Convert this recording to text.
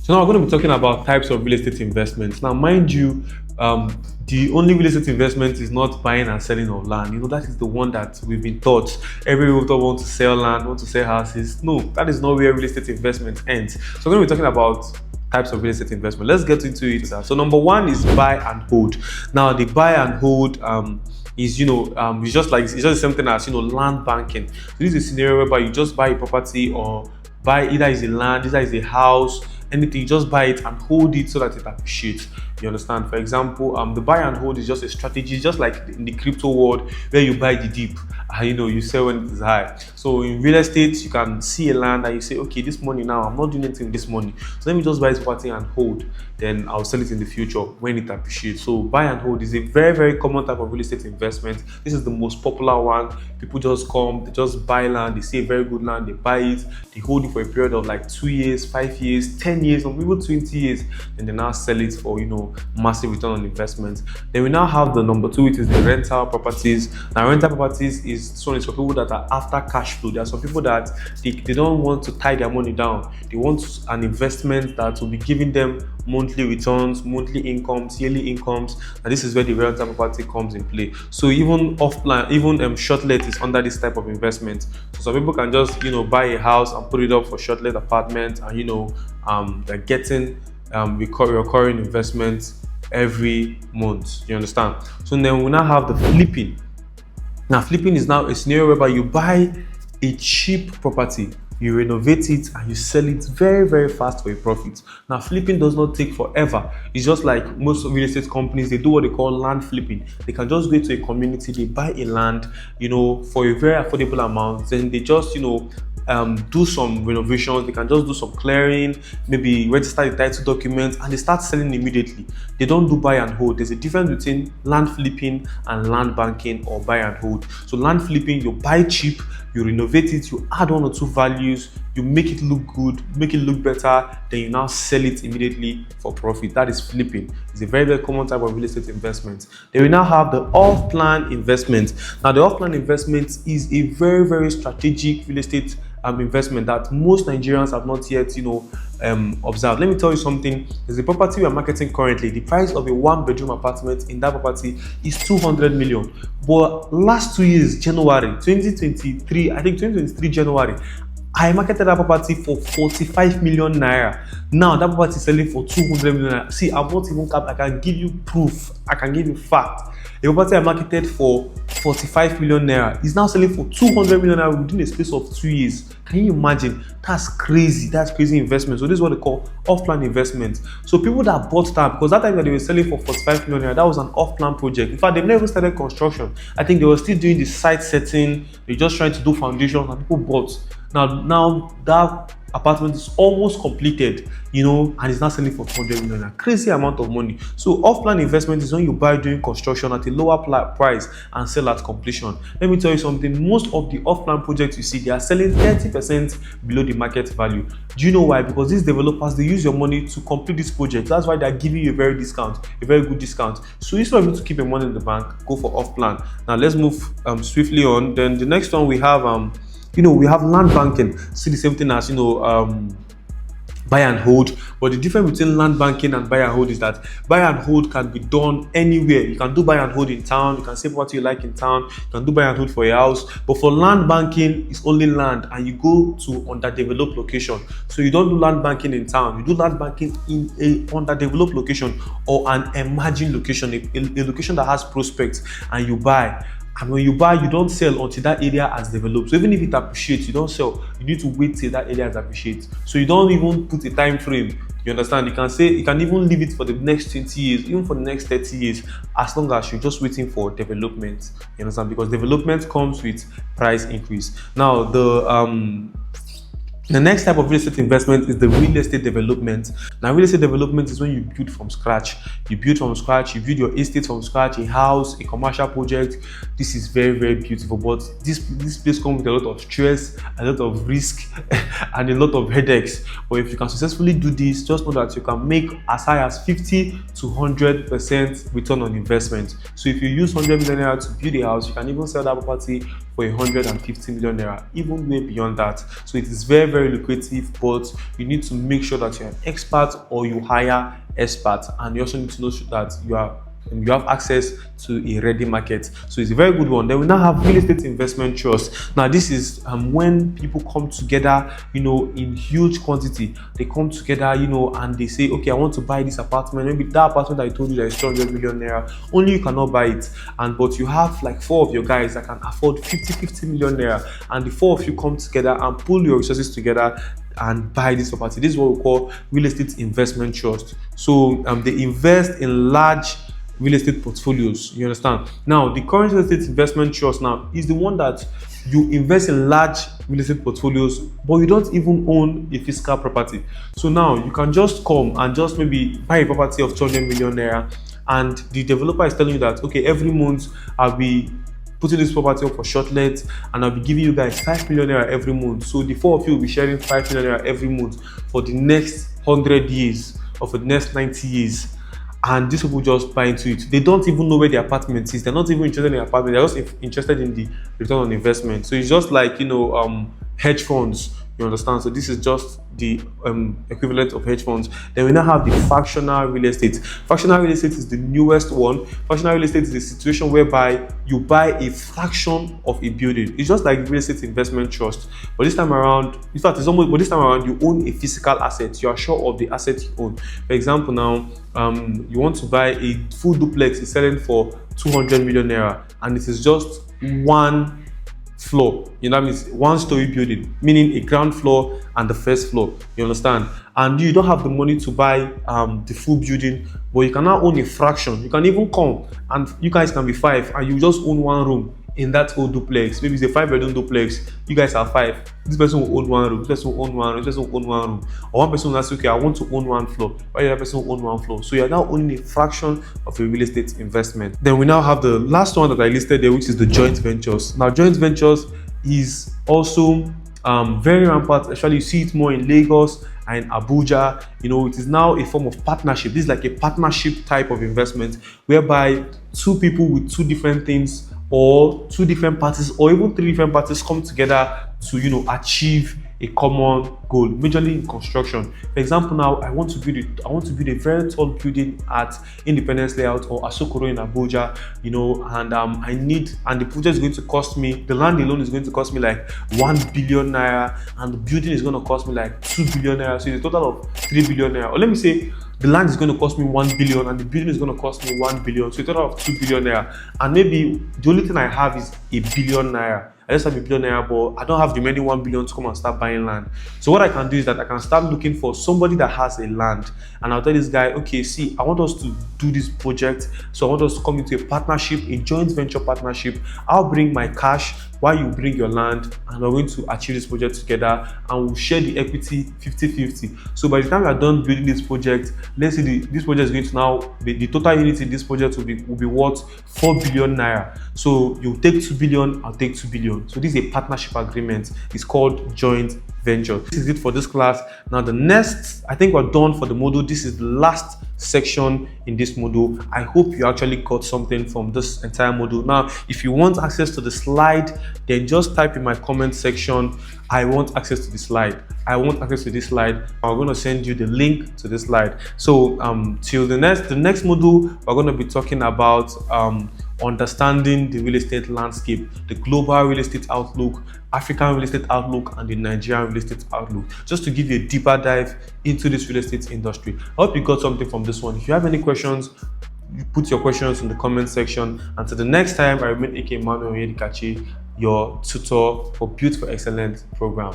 So now we're going to be talking about types of real estate investments. Now, mind you, the only real estate investment is not buying and selling of land. That is the one that we've been taught. Every realtor wants to sell land, wants to sell houses. No, that is not where real estate investment ends. So we're going to be talking about types of real estate investment. Let's get into it. So number one is buy and hold. Now, the buy and hold is it's just the same thing as land banking. So this is a scenario whereby you just buy a property or buy either is a land, either is a house, anything, you just buy it and hold it so that it appreciates. You understand? For example, the buy and hold is just a strategy, just like in the crypto world where you buy the dip and you sell when it is high. So in real estate, you can see a land and you say, okay, this money now, I'm not doing anything with this money, so let me just buy this property and hold. Then I'll sell it in the future when it appreciates. So buy and hold is a very, very common type of real estate investment. This is the most popular one. People just come, they just buy land, they see a very good land, they buy it, they hold it for a period of like 2 years, 5 years, 10 years, or even 20 years, and they now sell it for massive return on investment. Then we now have the number two, which is the rental properties. Now rental properties is for people that are after cash flow. There are some people that they don't want to tie their money down. They want an investment that will be giving them monthly returns, monthly incomes, yearly incomes, and this is where the rental property comes in play. So even off plan, even short let is under this type of investment. So some people can just buy a house and put it up for short let apartment, and they're getting recurring investments every month. You understand? So then we now have the flipping. Now flipping is now a scenario whereby you buy a cheap property, you renovate it and you sell it very, very fast for a profit. Now flipping does not take forever. It's just like most real estate companies, they do what they call land flipping. They can just go to a community, they buy a land for a very affordable amount, then they just do some renovations, they can just do some clearing, maybe register the title documents, and they start selling immediately. They don't do buy and hold. There's a difference between land flipping and land banking or buy and hold. So land flipping, you buy cheap, you renovate it, you add one or two values, you make it look good, make it look better, then you now sell it immediately for profit. That is flipping. It's a very, very common type of real estate investment. Then we now have the off-plan investment. Now the off-plan investment is a very, very strategic real estate investment that most Nigerians have not yet observed. Let me tell you something. There's a property we are marketing currently. The price of a one-bedroom apartment in that property is 200 million. But last 2 years, January 2023, I think 2023 January, I marketed that property for 45 million naira. Now that property is selling for 200 million naira. See, I'm not even capped. I can give you proof. I can give you fact. The property I marketed for 45 million naira is now selling for 200 million naira within a space of 2 years. Can you imagine? That's crazy. That's crazy investment. So this is what they call off-plan investment. So people that bought that, because that time that they were selling for 45 million naira, that was an off-plan project. In fact, they've never started construction. I think they were still doing the site setting. They're just trying to do foundations, and people bought. Now that apartment is almost completed, and it's not selling for 200 million. A crazy amount of money. So off-plan investment is when you buy during construction at a lower price and sell at completion. Let me tell you something. Most of the off-plan projects you see, they are selling 30% below the market value. Do you know why? Because these developers, they use your money to complete this project. That's why they are giving you a very good discount. So instead of you to keep your money in the bank, go for off-plan. Now let's move swiftly on. Then the next one we have we have land banking. See the same thing as buy and hold, but the difference between land banking and buy and hold is that buy and hold can be done anywhere. You can do buy and hold in town, you can say what you like in town, you can do buy and hold for a house. But for land banking, it's only land and you go to underdeveloped location. So you don't do land banking in town, you do land banking in a underdeveloped location or an emerging location, a location that has prospects, and you buy. And when you buy, you don't sell until that area has developed. So even if it appreciates, you don't sell. You need to wait till that area has appreciated. So you don't even put a time frame. You understand? You can say you can even leave it for the next 20 years, even for the next 30 years, as long as you're just waiting for development. You understand? Because development comes with price increase. Now the next type of real estate investment is the real estate development. Now, real estate development is when you build from scratch. You build your estate from scratch, a house, a commercial project. This is very, very beautiful. But this place comes with a lot of stress, a lot of risk, and a lot of headaches. But if you can successfully do this, just know that you can make as high as 50 to 100% return on investment. So if you use 100 million naira to build a house, you can even sell that property for 150 million naira, even way beyond that. So it is very, very lucrative, but you need to make sure that you're an expert or you hire experts, and you also need to know that you have access to a ready market. So it's a very good one. Then we now have real estate investment trust. Now this is when people come together, in huge quantity. They come together, and they say, okay, I want to buy this apartment. Maybe that apartment I told you that is 200 million naira, only you cannot buy it. But you have like 4 of your guys that can afford 50 million naira, and the 4 of you come together and pull your resources together and buy this property. This is what we call real estate investment trust. So they invest in large real estate portfolios. You understand? Now, the current real estate investment trust now is the one that you invest in large real estate portfolios, but you don't even own a physical property. So now you can just come and just maybe buy a property of 200 million naira, and the developer is telling you that, okay, every month I'll be putting this property up for shortlet, and I'll be giving you guys 5 million naira every month. So the 4 of you will be sharing 5 million naira every month for the next 100 years or for the next 90 years. And these people just buy into it. They don't even know where the apartment is. They're not even interested in the apartment. They're just interested in the return on investment. So it's just like, hedge funds. You understand? So this is just the equivalent of hedge funds. Then we now have the fractional real estate. Fractional real estate is the newest one. Fractional real estate is a situation whereby you buy a fraction of a building. It's just like real estate investment trust, but this time around, in fact, but this time around you own a physical asset. You are sure of the asset you own. For example, now you want to buy a full duplex. It's selling for 200 million naira, and it is just one floor. That means 1-story building, meaning a ground floor and the first floor. You understand? And you don't have the money to buy the full building, but you can now own a fraction. You can even come and you guys can be 5, and you just own 1 room in that whole duplex. Maybe it's a 5-bedroom duplex. You guys are 5. This person will own 1 room. This person will own 1 room. This person will own 1 room. Or one person will say, okay, I want to own 1 floor. While the other person will own 1 floor. So you're now owning a fraction of a real estate investment. Then we now have the last one that I listed there, which is the joint ventures. Now, joint ventures is also very rampant. Actually, you see it more in Lagos and Abuja. It is now a form of partnership. This is like a partnership type of investment, whereby 2 people with 2 different things, or 2 different parties, or even 3 different parties come together to achieve a common goal, majorly in construction. For example, now I want to build a very tall building at Independence Layout or Asokoro in Abuja, and the project is going to cost me, the land alone is going to cost me like 1 billion naira, and the building is going to cost me like 2 billion naira. So it's a total of 3 billion naira. Or let me say the land is going to cost me 1 billion and the building is going to cost me 1 billion. So a total of 2 billion naira. And maybe the only thing I have is a billion naira. I just have a billion naira, but I don't have the remaining 1 billion to come and start buying land. So what I can do is that I can start looking for somebody that has a land, and I'll tell this guy, okay, see, I want us to do this project. So I want us to come into a partnership, a joint venture partnership. I'll bring my cash while you bring your land, and we're going to achieve this project together, and we'll share the equity 50-50. So by the time we are done building this project, let's say this project is going to now the total unit in this project will be worth 4 billion naira. So you take 2 billion, I'll take 2 billion. So this is a partnership agreement. It's called joint venture. This is it for this class. Now the next, I think we're done for the module. This is the last section in this module. I hope you actually got something from this entire module. Now, if you want access to the slide, then just type in my comment section, I want access to the slide. I want access to this slide. I'm going to send you the link to this slide. So till the next module, we're going to be talking about understanding the real estate landscape, the global real estate outlook, African real estate outlook, and the Nigerian real estate outlook, just to give you a deeper dive into this real estate industry. I hope you got something from this one. If you have any questions, you put your questions in the comment section. Until the next time, I remain AK Emmanuel Yedikachi, your tutor for Built for Excellence program.